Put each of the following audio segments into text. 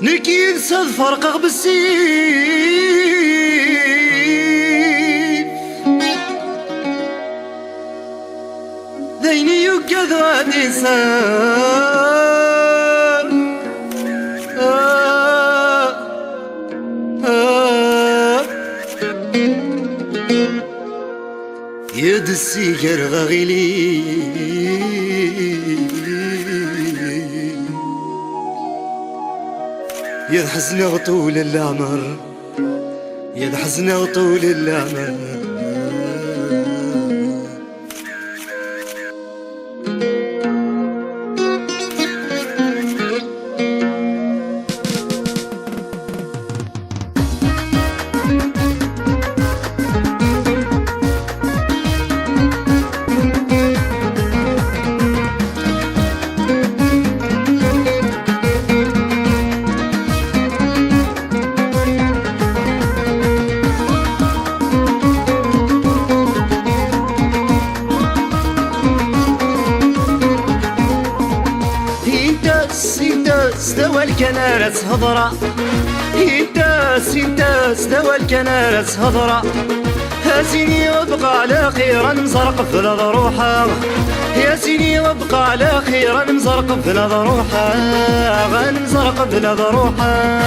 نكيد صد فرقق بالسيف ذيني يقد غادي سار يد السيجر غغيلي يا حزن طول العمر يا حزن طول العمر استوى الكنارس هضرة استوى الكنارس هضرة هاسيني يبقى على خير مزرق في الضروحة ياسيني يبقى على خير مزرق في الضروحة غنزرق في الضروحة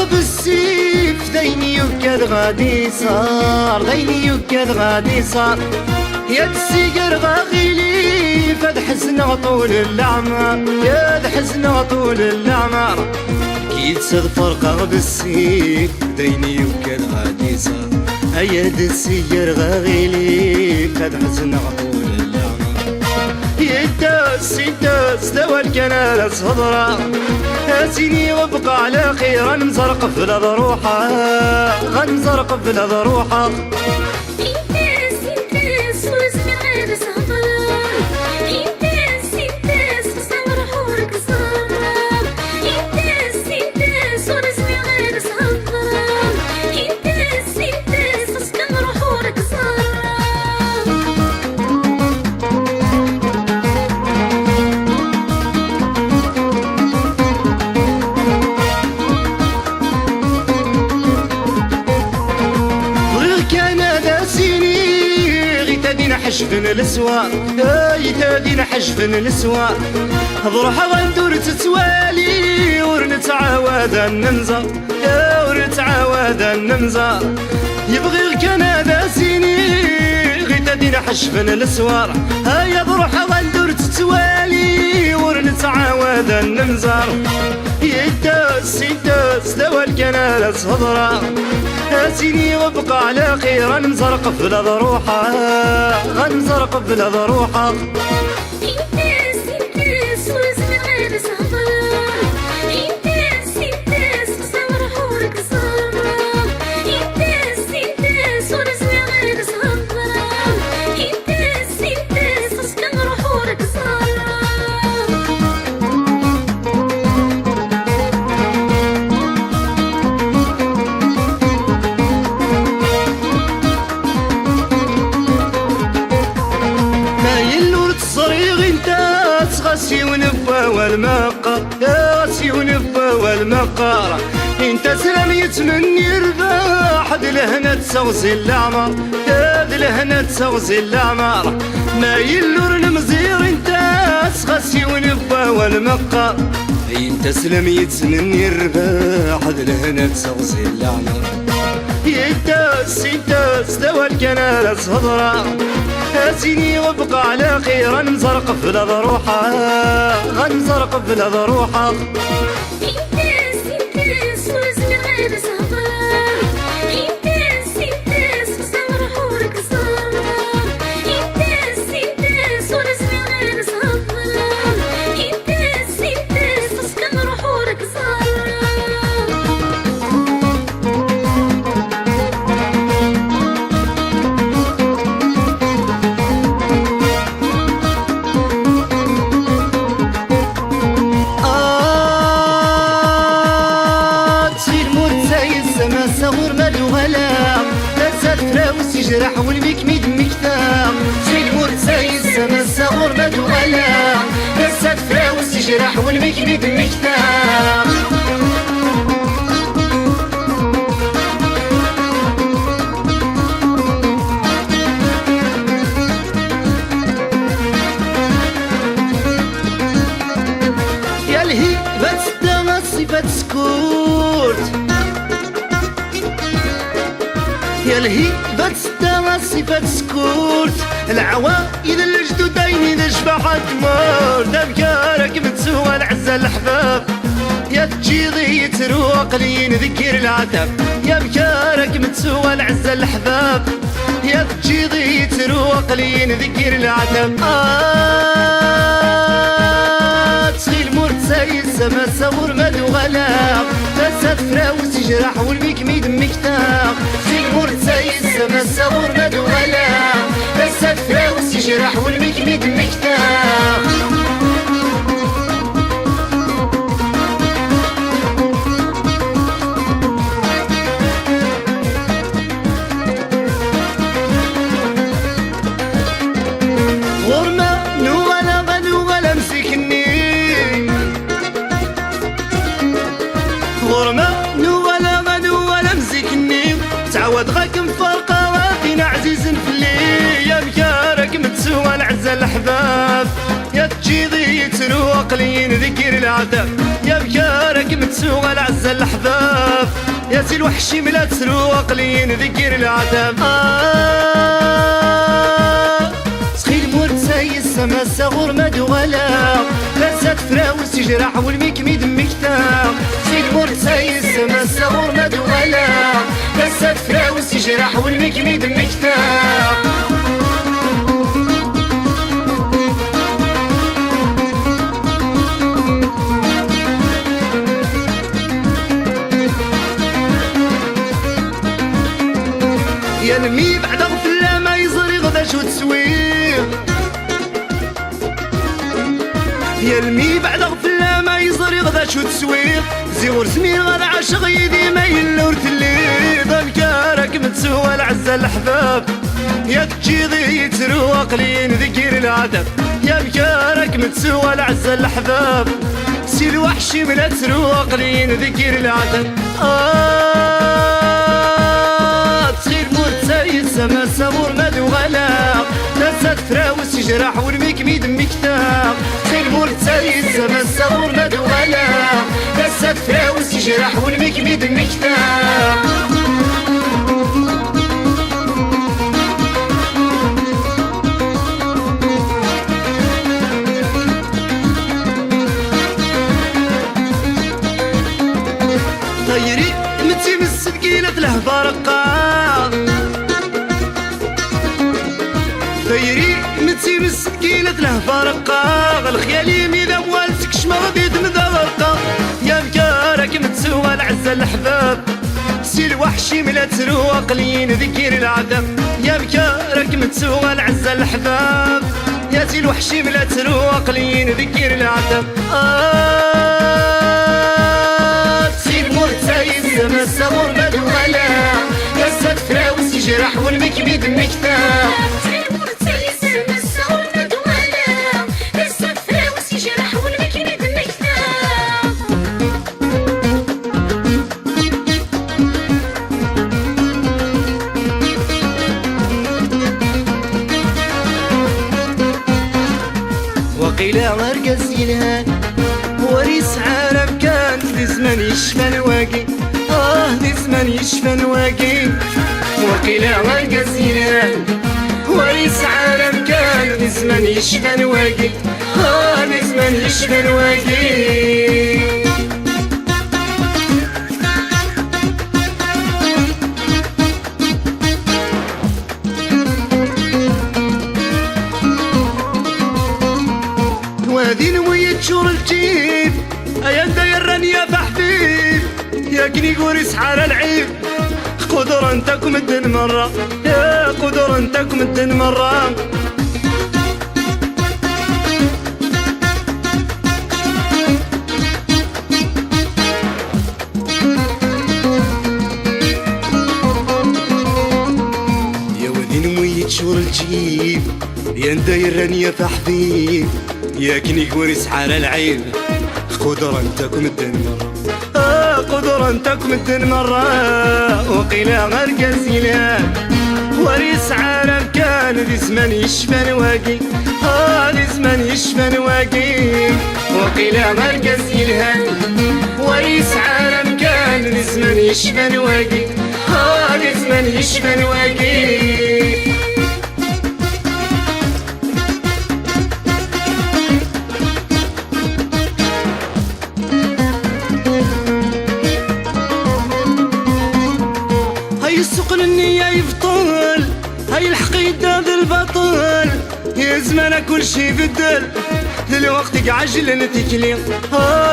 بالسيف ذيني يكاد غادي صار ذيني يكاد غادي صار يا السيجر غاغيلي فد حزن طول العمر يا حزن طول العمر كيد صد فرقة بالسيف ذيني يكاد غادي صار يا السيجر غاغيلي فد حزن طول العمر يداس استوى الكنارس هضرة هاسيني وابقى على خير نزرق في الضروحة غنزرق في الضروحة حشفن السوا تادين حشفن السوا بروح غندور تتوالي ورنتعاود النمزة ورنتعاود النمزة يبغي الكندا سيني غيتادين حشفن السوار هيا بروح غندور تتوالي ورنتعاود النمزة يداس استوى الكنارس هضرة هاسيني وابقى على خير نزرق في الضروحة غنزرق في الضروحة غاسي ونبا والمقار غاسي ونبا والمقار انت سلاميت مني رباح دلهنا تسوزي العمر دلهنا تسوزي العمر ما يلور المزير انت غاسي ونبا والمقار انت سلاميت مني رباح دلهنا تسوزي العمر يداس استوى الكنارس هضرة هاسيني وابقى على خير نزرق في الضروحة غنزرق في الضروحة صار وسجرح والميك ميد مكتا سيد مرتاي السما صغور ما دوغلا بس تفرا وسجرح والميك ميد مكتا صفة سكوت يا الهيبة تستاهل صفة سكوت العوائل الجدود داين إذا شبحت تموت أفكارك متسوى العزة الأحباب يا تجيضي تروق لي نذكر العتاب يا أفكارك متسوى العزة الأحباب يا تجيضي تروق لي نذكر العتاب تسخيل مرتساي السما صور مدو غلاق تسات فراوس يجرح والميك ميد مكتاق تسخيل مرتساي السما صور مدو غلاق تسات فراوس يجرح والميك ميد مكتاق غرمة نوغلا غنوغلا مسكني غرمة نوغلا غنوغلا مسكني تعود غاك مفرقة وفينا عزيز فلي يا مكارك متسوى العزة الأحباب يا تجيضي تروق لي نذكر العذاب يا مكارك متسوى العزة الأحباب يا سي الوحشي ملا تروق لي نذكر العذاب السما صغور مدو غلا لسات فراوس يجرح والميك ميد مكتاق سيد مرتاي السما صغور مدو غلا لسات فراوس يجرح والميك ميد مكتاق يا المي بعد غفلة ما يزري غدا شو تسويه يا المي بعد غفلة ما يزري غدا شو تسويق زيور سمي غير عاشق يدي ما يلور تليض أفكارك متسوى العزة الأحباب يا تجيضي تروق لي نذكر العذاب يا أفكارك متسوى العزة الأحباب سي الوحشي من تروق لي نذكر العذاب تخير مرتاي السما صبور مدو غلاق تسات فراوس يجرح والميك ميد مكتاق تخير مرتاي السما صبور مدو غلاق تسات فراوس يجرح والميك ميد مكتاق طيري متي مسكينة لهبة رقاق طيري متي مسكينة لهبة رقاق الخيالي ميدا موالتك شما غادي تمذاقا يا مكارك متسوى العزة الأحباب سي الوحشي ملا تروق لي نذكر العذاب يا مكارك متسوى العزة الأحباب يا سي الوحشي ملا تروق لي نذكر العذاب السما صبور مدو غلا لسات فراوس يجرح والميك ميد مكتاق سير مرتاي السما صبور مدو غلا لسات فراوس يجرح والميك ميد مكتاق وقيل غرقز يلهان وريس عالم كان في زمان يشفى الواقي في زمان يشفى الواقي وقيل غرقز يلهان وريس عالم كان في زمان يشفى الواقي في زمان يشفى الواقي وهذه نوية شور الجيب أيا دايران يا بحبيب يا كني قوريس حال العيب قدر انتكم الدن مرة يا قدر انتكم الدن مرة يا كان داير رانيا في حبيب ياكني ورث على العيب قدرة نتاكم الدن مرة قدرة نتاكم الدن مرة وقيلا غير كازيلان ورث عالم كان ذي زمان يشفى نواقي ذي زمان يشفى نواقي وقيلا غير كازيلان ورث عالم كان ذي زمان يشفى نواقي ذي زمان يشفى نواقي السقن النية يبطل هاي الحقيدة ذا البطل يا زمان كل شي بدل ذا الوقت قعجل نتكلي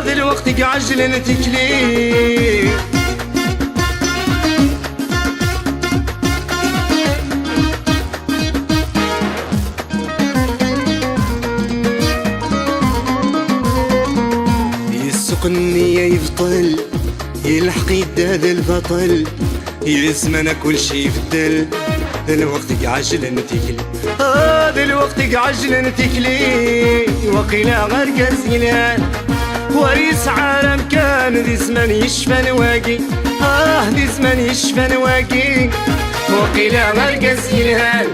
ذا الوقت قعجل نتكلي السقن النية يبطل يا الحقيدة ذا البطل يا زمان كل شي بدل ذا الوقت قعجل نتكلي ذا الوقت قعجل نتكلي وقيلا غير كازيلان وريس عالم كان ذي زمان يشفى نواقي ذي زمان يشفى نواقي وقيلا غير كازيلان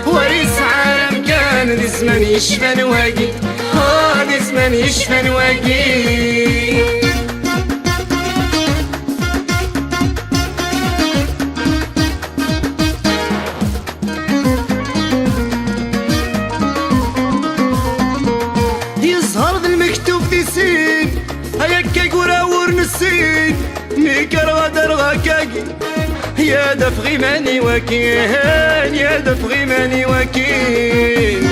وريس عالم كان ذي زمان يشفى نواقي ذي زمان يشفى نواقي هيك يقورا ورنسين ميكر غدر غاكاكي يا دفغي ماني وكين يا دفغي ماني وكين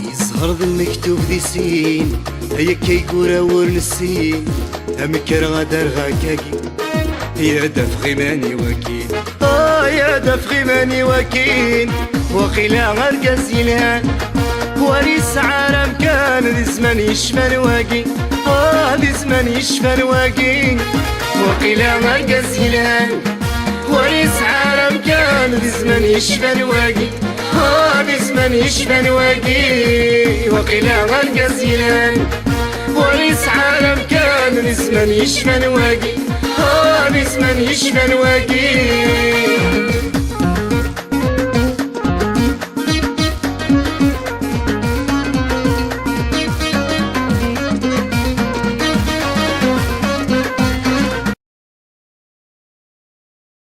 يظهر ذا المكتوب ذي سين هيك يقورا ورنسين ميكر غدر غاكاكي يا دفغي ماني وكين يا دفغي ماني وكين وقيلا غير كازيلان وريس عالم كان ذي زمان يشفى نواقي ذي زمان يشفى نواقي وقيلا غير كازيلان وريس عالم كان ذي زمان يشفى نواقي ذي زمان يشفى نواقي وقيلا غير كازيلان وريس عالم كان ذي زمان يشفى نواقي ذي زمان يشفى نواقي